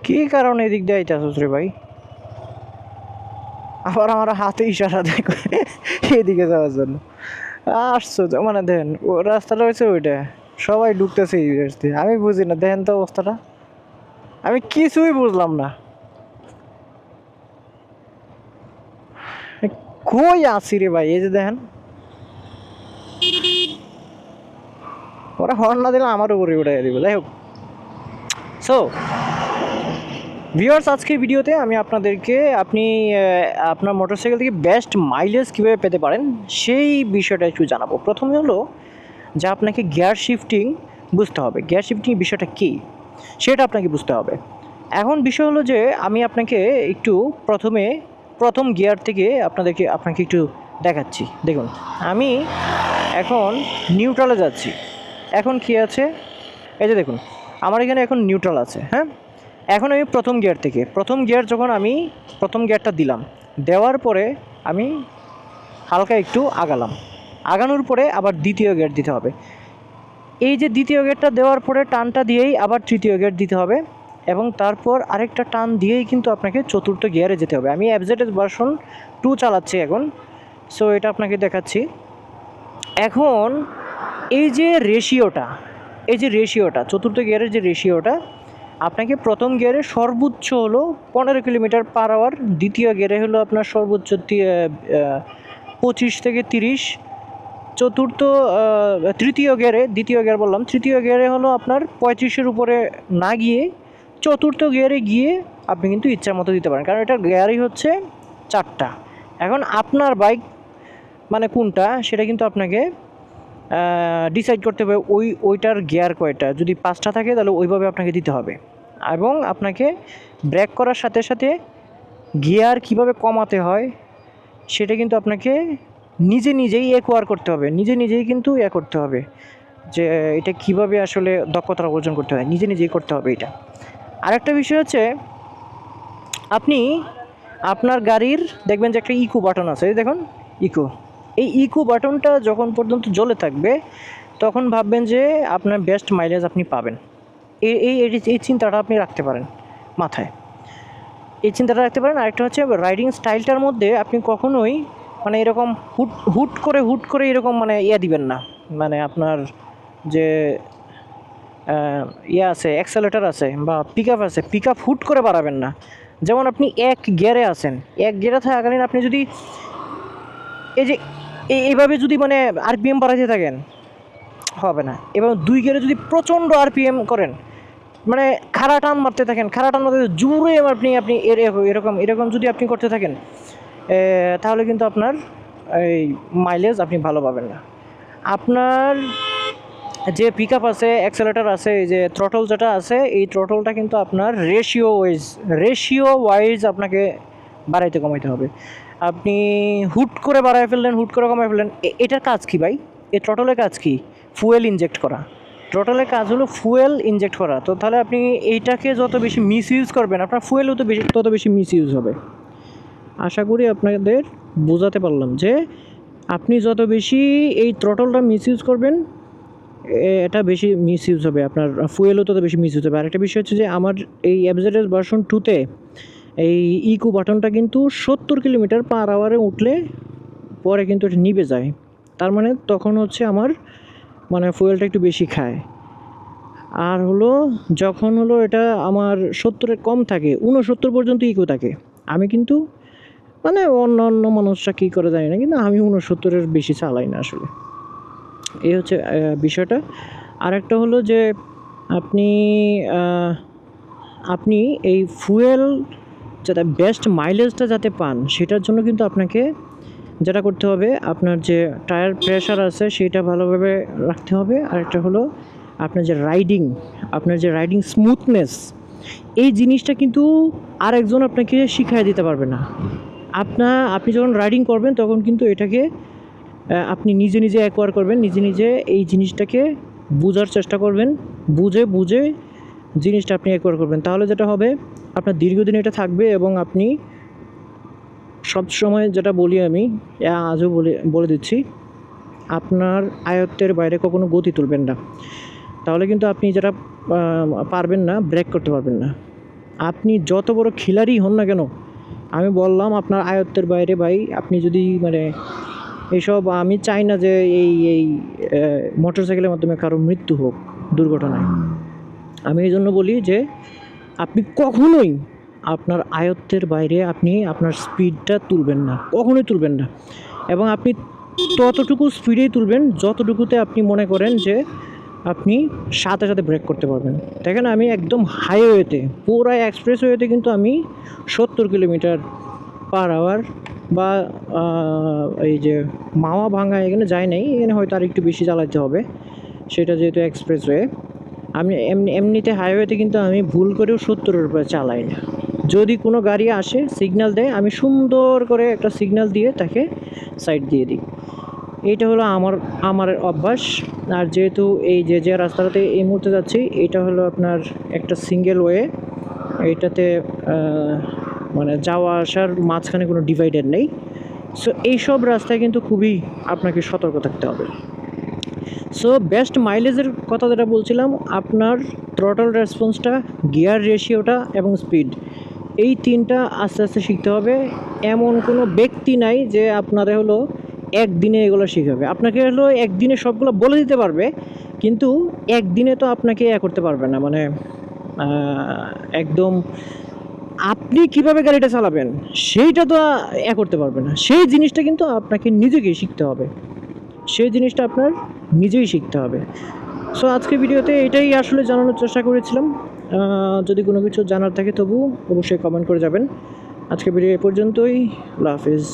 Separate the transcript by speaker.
Speaker 1: কি কারণে এদিক দিয়ে আইতাছস রে ভাই? আবার আমার হাতে ইশারা দেখো এদিকে যাওয়ার জন্য। আসছো মানে দেখেন ও রাস্তাটা হয়েছে ওইটা, সবাই ঢুকতেছে এই রাস্তায়। আমি বুঝি না, দেখেন তো অবস্থাটা, আমি কিছুই বুঝলাম না। কই আছি রে ভাই? এই যে দেখেন, ওরা হর্ন না দিলে আমার উপরে উঠে দিব। যাই হোক, সো ভিউয়ার্স, আজকের ভিডিওতে আমি আপনাদেরকে আপনার মোটরসাইকেল থেকে বেস্ট মাইলেজ কীভাবে পেতে পারেন সেই বিষয়টা একটু জানাবো। প্রথমে হলো যে আপনাকে গিয়ার শিফটিং বুঝতে হবে। গিয়ার শিফটিং বিষয়টা কী সেটা আপনাকে বুঝতে হবে। এখন বিষয় হলো যে আমি আপনাকে একটু প্রথম গিয়ার থেকে আপনাকে একটু দেখাচ্ছি। দেখুন, আমি এখন নিউট্রালে যাচ্ছি। এখন কী আছে, এই যে দেখুন আমার এখানে এখন নিউট্রাল আছে। হ্যাঁ, এখন আমি প্রথম গিয়ার যখন আমি প্রথম গিয়ারটা দিলাম, দেওয়ার পরে আমি হালকা একটু আগানোর পরে আবার দ্বিতীয় গিয়ার দিতে হবে। এই যে দ্বিতীয় গিয়ারটা দেওয়ার পরে টানটা দিয়েই আবার তৃতীয় গিয়ার দিতে হবে, এবং তারপর আরেকটা টান দিয়েই কিন্তু আপনাকে চতুর্থ গিয়ারে যেতে হবে। আমি এফজেডএস ভার্সন 2 চালাচ্ছি এখন, সো এটা আপনাকে দেখাচ্ছি। এখন এই যে রেশিওটা চতুর্থ গিয়ারের যে রেশিওটা, আপনাকে প্রথম গিয়ারে সর্বোচ্চ হলো 15 কিলোমিটার পার আওয়ার, দ্বিতীয় গিয়ারে হলো আপনার সর্বোচ্চ 25 থেকে 30, তৃতীয় গিয়ারে হলো আপনার 35-এর উপরে না গিয়ে চতুর্থ গিয়ারে গিয়ে আপনি কিন্তু ইচ্ছা মতো দিতে পারেন, কারণ এটার গিয়ারই হচ্ছে 4টা। এখন আপনার বাইক মানে কোনটা সেটা কিন্তু আপনাকে ডিসাইড করতে হবে। ওইটার গিয়ার কয়টা, যদি 5টা থাকে তাহলে ওইভাবে আপনাকে দিতে হবে, এবং আপনাকে ব্রেক করার সাথে সাথে গিয়ার কিভাবে কমাতে হয় সেটা কিন্তু আপনাকে নিজেই একোয়ার করতে হবে, নিজেই কিন্তু করতে হবে যে এটা কিভাবে আসলে দক্ষতা অর্জন করতে হয়, নিজেই করতে হবে এটা। আরেকটা বিষয় হচ্ছে, আপনি আপনার গাড়ির দেখবেন যে একটা ইকো বাটন আছে, দেখুন এই ইকো বাটনটা যখন পর্যন্ত জ্বলে থাকবে তখন ভাববেন যে আপনার বেস্ট মাইলেজ আপনি পাবেন। এই চিন্তাটা আপনি রাখতে পারেন মাথায়, আরেকটা হচ্ছে রাইডিং স্টাইলটার মধ্যে আপনি কখনোই মানে এরকম হুট করে এরকম মানে দিবেন না। মানে আপনার যে আছে, অ্যাক্সেলেটার আছে বা পিক আপ হুট করে বাড়াবেন না। যেমন আপনি এক গিয়ারে থাকাকালীন আপনি যদি এই যে এইভাবে যদি মানে আরপিএম বাড়াতে থাকেন হবে না। এবং 2 গিয়ারে যদি প্রচণ্ড আরপিএম করেন, মানে খাড়া টান মারতে জোরে আপনি এরকম যদি আপনি করতে থাকেন, তাহলে কিন্তু আপনার এই মাইলেজ আপনি ভালো পাবেন না। আপনার যে পিক আপ আছে, অ্যাক্সেলেটার আছে, এই যে থ্রটল যেটা আছে, এই থ্রটলটা কিন্তু আপনার রেশিও ওয়াইজ আপনাকে বাড়াইতে কমাইতে হবে। আপনি হুট করে বাড়ায় ফেললেন, হুট করে কমায় ফেললেন, এটার কাজ কি ভাই? এই থ্রটলের কাজ কি? ফুয়েল ইনজেক্ট করা। থ্রটলের কাজ হলো ফুয়েল ইনজেক্ট করা। তো তাহলে আপনি এইটাকে যত বেশি মিসইউজ করবেন, আপনার ফুয়েলও তত বেশি মিসইউজ হবে। আশা করি আপনাদের বোঝাতে পারলাম যে আপনি যত বেশি এই থ্রটলটা মিসইউজ করবেন, এটা বেশি মিসইউজ হবে, আপনার ফুয়েলও তত বেশি মিসইউজ হবে। আরেকটা বিষয় হচ্ছে যে আমার এই এফজেডএস ভার্সন 2-তে এই ইকো বাটনটা কিন্তু 70 কিলোমিটার পার আওয়ারে উঠলে পরে কিন্তু এটা নিভে যায়। তার মানে তখন হচ্ছে আমার মানে ফুয়েলটা একটু বেশি খায়। আর হলো যখন হলো এটা আমার 70-এর কম থাকে, 69 পর্যন্ত ইকো থাকে, আমি কিন্তু মানে অন্য মানুষরা কী করে জানি না, কিন্তু আমি 69-এর বেশি চালাই না আসলে। এই হচ্ছে বিষয়টা। আরেকটা হলো যে আপনি এই ফুয়েল যাতে বেস্ট মাইলেজটা যাতে পান, সেটার জন্য কিন্তু আপনাকে যেটা করতে হবে, আপনার যে টায়ার প্রেশার আছে সেটা ভালোভাবে রাখতে হবে। আরেকটা হলো আপনার যে রাইডিং স্মুথনেস, এই জিনিসটা কিন্তু আরেকজন আপনাকে শিখিয়ে দিতে পারবে না। আপনি যখন রাইডিং করবেন তখন কিন্তু এটাকে আপনি নিজে অ্যাকোয়ার করবেন, নিজে এই জিনিসটাকে বোঝার চেষ্টা করবেন, বুঝে জিনিসটা আপনি অ্যাকোয়ার করবেন। তাহলে যেটা হবে, আপনার দীর্ঘদিন এটা থাকবে, এবং আপনি সবসময় যেটা বলি আমি, আজও বলে দিচ্ছি, আপনার আয়ত্তের বাইরে কখনো গতি তুলবেন না, তাহলে কিন্তু আপনি যেটা পারবেন না, ব্রেক করতে পারবেন না। আপনি যত বড় খিলাড়ি হন না কেন, আমি বললাম আপনার আয়ত্তের বাইরে ভাই। আপনি যদি মানে এইসব, আমি চাই না যে এই মোটর সাইকেলের মাধ্যমে কারো মৃত্যু হোক দুর্ঘটনায়। আমি এই জন্য বলি যে আপনি কখনোই আপনার আয়ত্তের বাইরে আপনি আপনার স্পিডটা তুলবেন না, কখনোই তুলবেন না। এবং আপনি ততটুকু স্পিডেই তুলবেন যতটুকুতে আপনি মনে করেন যে আপনি সাথে সাথে ব্রেক করতে পারবেন। দেখেন আমি একদম হাইওয়েতে, পুরো এক্সপ্রেসওয়েতে কিন্তু আমি 70 কিলোমিটার পার আওয়ার বা এই যে মাওয়া ভাঙা এখানে যায় নাই, এখানে হয়তো আর একটু বেশি চালাতে হবে, সেটা যেহেতু এক্সপ্রেসওয়ে। আমি এমনিতে হাইওয়েতে কিন্তু আমি ভুল করেও 70-এর উপরে চালাই না। যদি কোনো গাড়ি আসে সিগন্যাল দেয়, আমি সুন্দর করে একটা সিগন্যাল দিয়ে তাকে সাইড দিয়ে দিই। এইটা হলো আমার অভ্যাস। আর যেহেতু এই যে রাস্তাটাতে এই মুহূর্তে যাচ্ছি, এটা হলো আপনার একটা সিঙ্গেল ওয়ে। এইটাতে মানে যাওয়া আসার মাঝখানে কোনো ডিভাইডার নেই। সো এইসব রাস্তায় কিন্তু খুবই আপনাকে সতর্ক থাকতে হবে। সো বেস্ট মাইলেজের কথা যেটা বলছিলাম, আপনার থ্রটল রেসপন্সটা, গিয়ার রেশিওটা এবং স্পিড, এই তিনটা আস্তে আস্তে শিখতে হবে। এমন কোনো ব্যক্তি নাই যে আপনারা হলো একদিনে এগুলো শিখাবে। আপনাকে হলো একদিনে সবগুলো বলে দিতে পারবে, কিন্তু একদিনে তো আপনাকে করতে পারবে না। মানে একদম আপনি কিভাবে গাড়িটা চালাবেন সেইটা তো করতে পারবে না। সেই জিনিসটা কিন্তু আপনাকে নিজেকেই শিখতে হবে, সেই জিনিসটা আপনার নিজেই শিখতে হবে। সো আজকের ভিডিওতে এটাই আসলে জানানোর চেষ্টা করেছিলাম। যদি কোনো কিছু জানার থাকে তবু অবশ্যই কমেন্ট করে যাবেন। আজকের ভিডিও এ পর্যন্তই। আল্লাহ হাফিজ।